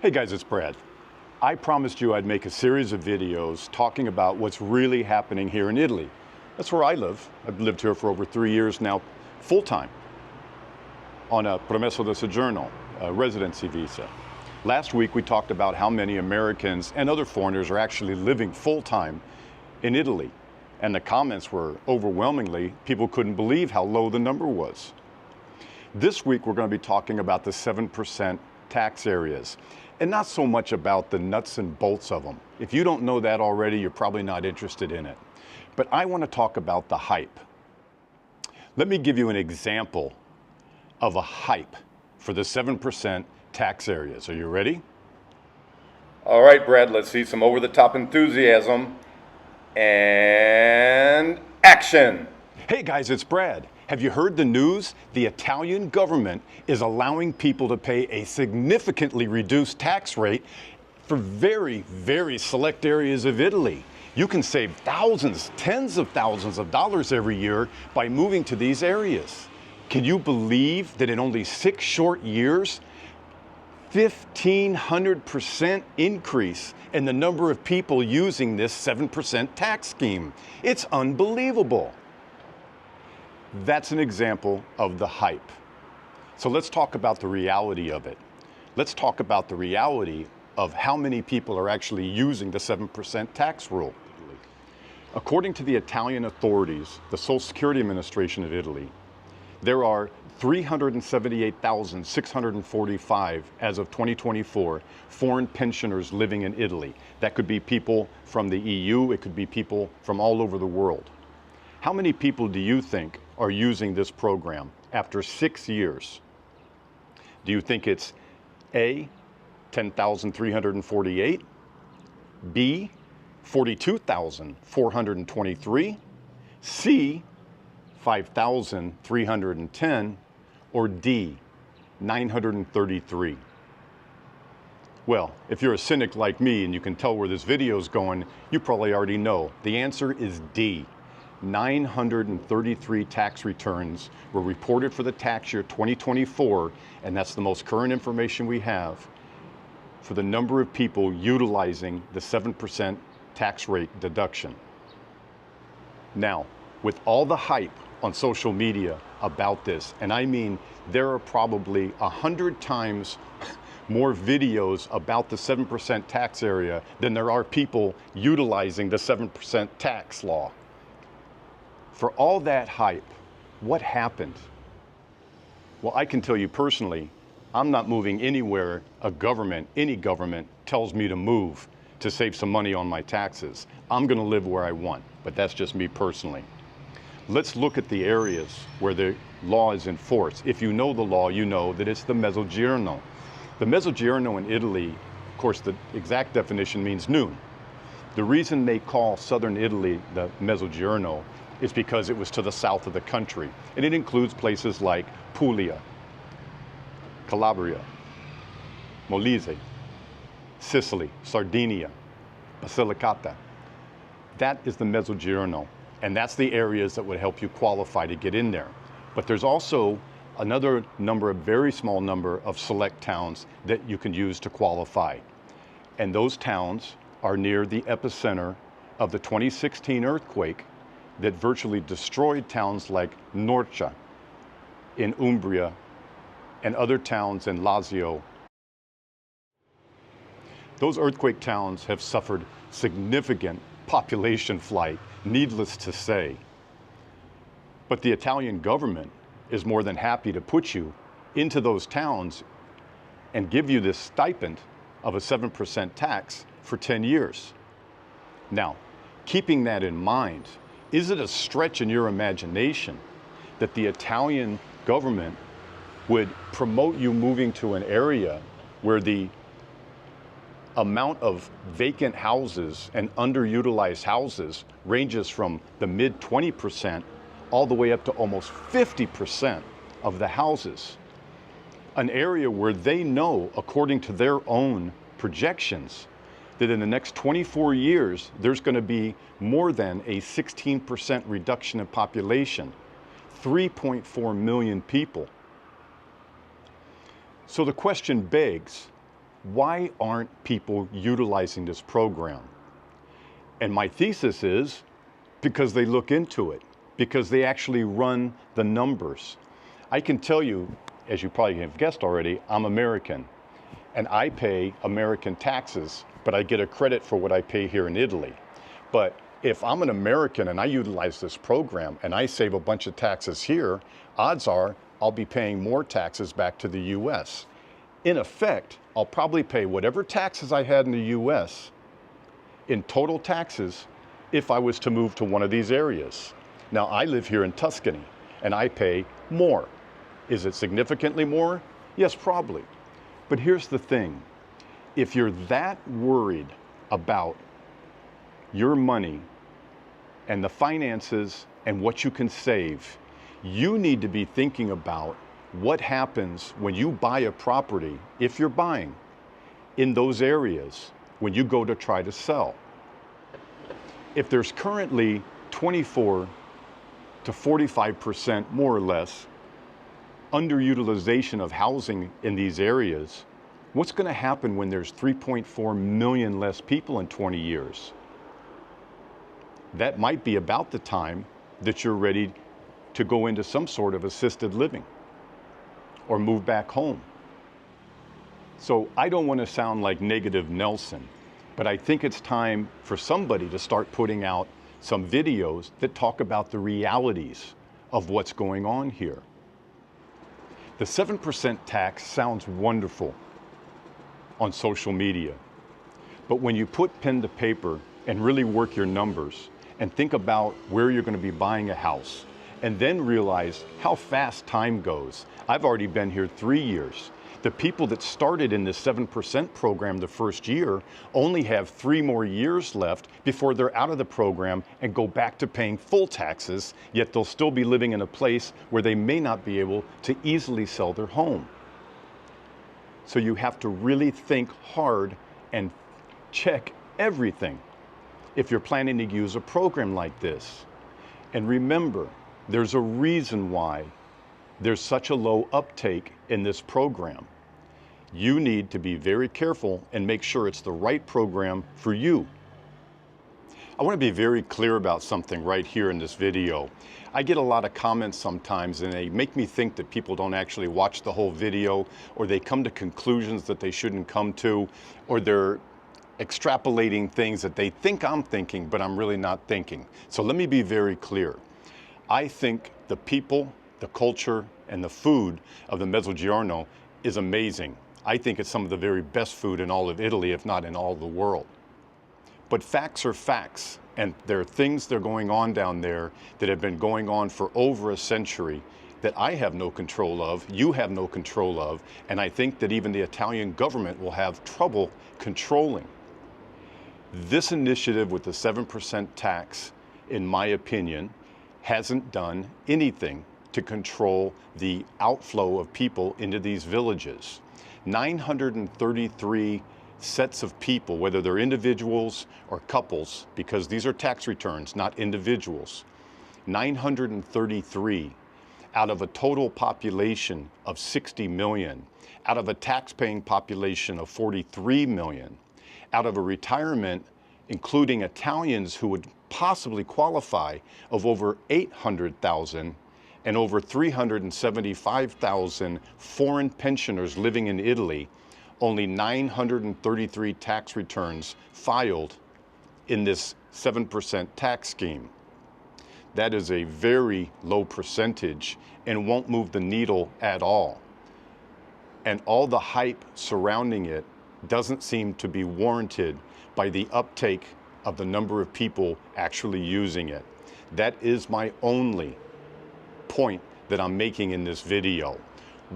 Hey guys, it's Brad. I promised you I'd make a series of videos talking about what's really happening here in Italy. That's where I live. I've lived here for over 3 years now, full-time, on a permesso di soggiorno, a residency visa. Last week we talked about how many Americans and other foreigners are actually living full-time in Italy. And the comments were overwhelmingly, people couldn't believe how low the number was. This week we're going to be talking about the 7% tax areas, and not so much about the nuts and bolts of them. If you don't know that already, you're probably not interested in it. But I want to talk about the hype. Let me give you an example of a hype for the 7% tax areas. Are you ready? All right, Brad, let's see some over-the-top enthusiasm. And action! Hey guys, it's Brad. Have you heard the news? The Italian government is allowing people to pay a significantly reduced tax rate for very, very select areas of Italy. You can save thousands, tens of thousands of dollars every year by moving to these areas. Can you believe that in only 6 short years, 1,500% increase in the number of people using this 7% tax scheme? It's unbelievable. That's an example of the hype. So let's talk about the reality of it. Let's talk about the reality of how many people are actually using the 7% tax rule. According to the Italian authorities, the Social Security Administration of Italy, there are 378,645 as of 2024 foreign pensioners living in Italy. That could be people from the EU, it could be people from all over the world. How many people do you think are using this program after 6 years? Do you think it's A, 10,348, B, 42,423, C, 5,310, or D, 933? Well, if you're a cynic like me and you can tell where this video is going, you probably already know. The answer is D. 933 tax returns were reported for the tax year 2024, and that's the most current information we have for the number of people utilizing the 7% tax rate deduction. Now, with all the hype on social media about this, and I mean there are probably 100 times more videos about the 7% tax area than there are people utilizing the 7% tax law. For all that hype, what happened? Well, I can tell you personally, I'm not moving anywhere any government tells me to move to save some money on my taxes. I'm going to live where I want, but that's just me personally. Let's look at the areas where the law is enforced. If you know the law, you know that it's the mezzogiorno. The mezzogiorno in Italy, of course, the exact definition means noon. The reason they call southern Italy the mezzogiorno is because it was to the south of the country, and it includes places like Puglia, Calabria, Molise, Sicily, Sardinia, Basilicata. That is the mezzogiorno, and that's the areas that would help you qualify to get in there. But there's also another number, a very small number of select towns that you can use to qualify. And those towns are near the epicenter of the 2016 earthquake that virtually destroyed towns like Norcia in Umbria and other towns in Lazio. Those earthquake towns have suffered significant population flight, needless to say. But the Italian government is more than happy to put you into those towns and give you this stipend of a 7% tax for 10 years. Now, keeping that in mind, is it a stretch in your imagination that the Italian government would promote you moving to an area where the amount of vacant houses and underutilized houses ranges from the mid 20% all the way up to almost 50% of the houses? An area where they know, according to their own projections, that in the next 24 years, there's going to be more than a 16% reduction in population, 3.4 million people. So the question begs, Why aren't people utilizing this program? And my thesis is because they look into it, because they actually run the numbers. I can tell you, as you probably have guessed already, I'm American, and I pay American taxes, but I get a credit for what I pay here in Italy. But if I'm an American and I utilize this program and I save a bunch of taxes here, odds are I'll be paying more taxes back to the US. In effect, I'll probably pay whatever taxes I had in the US in total taxes if I was to move to one of these areas. Now, I live here in Tuscany and I pay more. Is it significantly more? Yes, probably. But here's the thing. If you're that worried about your money and the finances and what you can save, you need to be thinking about what happens when you buy a property, if you're buying, in those areas when you go to try to sell. If there's currently 24 to 45%, more or less, underutilization of housing in these areas, what's going to happen when there's 3.4 million less people in 20 years? That might be about the time that you're ready to go into some sort of assisted living or move back home. So I don't want to sound like negative Nelson, but I think it's time for somebody to start putting out some videos that talk about the realities of what's going on here. The 7% tax sounds wonderful on social media, but when you put pen to paper and really work your numbers and think about where you're going to be buying a house, and then realize how fast time goes. I've already been here 3 years. The people that started in this 7% program the first year only have 3 more years left before they're out of the program and go back to paying full taxes, yet they'll still be living in a place where they may not be able to easily sell their home. So you have to really think hard and check everything if you're planning to use a program like this. And remember, there's a reason why there's such a low uptake in this program. You need to be very careful and make sure it's the right program for you. I want to be very clear about something right here in this video. I get a lot of comments sometimes and they make me think that people don't actually watch the whole video, or they come to conclusions that they shouldn't come to, or they're extrapolating things that they think I'm thinking, but I'm really not thinking. So let me be very clear. I think the people, the culture, and the food of the Mezzogiorno is amazing. I think it's some of the very best food in all of Italy, if not in all of the world. But facts are facts, and there are things that are going on down there that have been going on for over a century that I have no control of, you have no control of, and I think that even the Italian government will have trouble controlling. This initiative with the 7% tax, in my opinion, hasn't done anything to control the outflow of people into these villages. 933 sets of people, whether they're individuals or couples, because these are tax returns, not individuals. 933 out of a total population of 60 million, out of a tax-paying population of 43 million, out of a retirement, including Italians who would possibly qualify, of over 800,000, and over 375,000 foreign pensioners living in Italy, only 933 tax returns filed in this 7% tax scheme. That is a very low percentage and won't move the needle at all. And all the hype surrounding it doesn't seem to be warranted by the uptake of the number of people actually using it. That is my only point that I'm making in this video.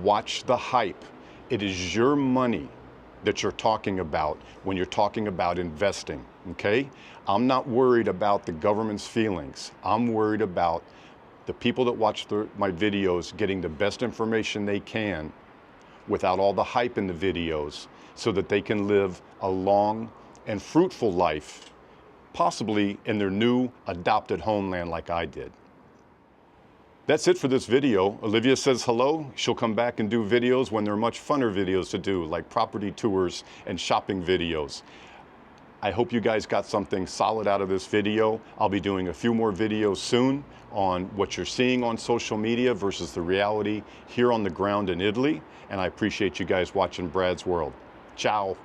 Watch the hype. It is your money that you're talking about when you're talking about investing, okay? I'm not worried about the government's feelings. I'm worried about the people that watch my videos getting the best information they can without all the hype in the videos, so that they can live a long and fruitful life, possibly in their new adopted homeland like I did. That's it for this video. Olivia says hello. She'll come back and do videos when there are much funner videos to do, like property tours and shopping videos. I hope you guys got something solid out of this video. I'll be doing a few more videos soon on what you're seeing on social media versus the reality here on the ground in Italy. And I appreciate you guys watching Brad's World. Ciao.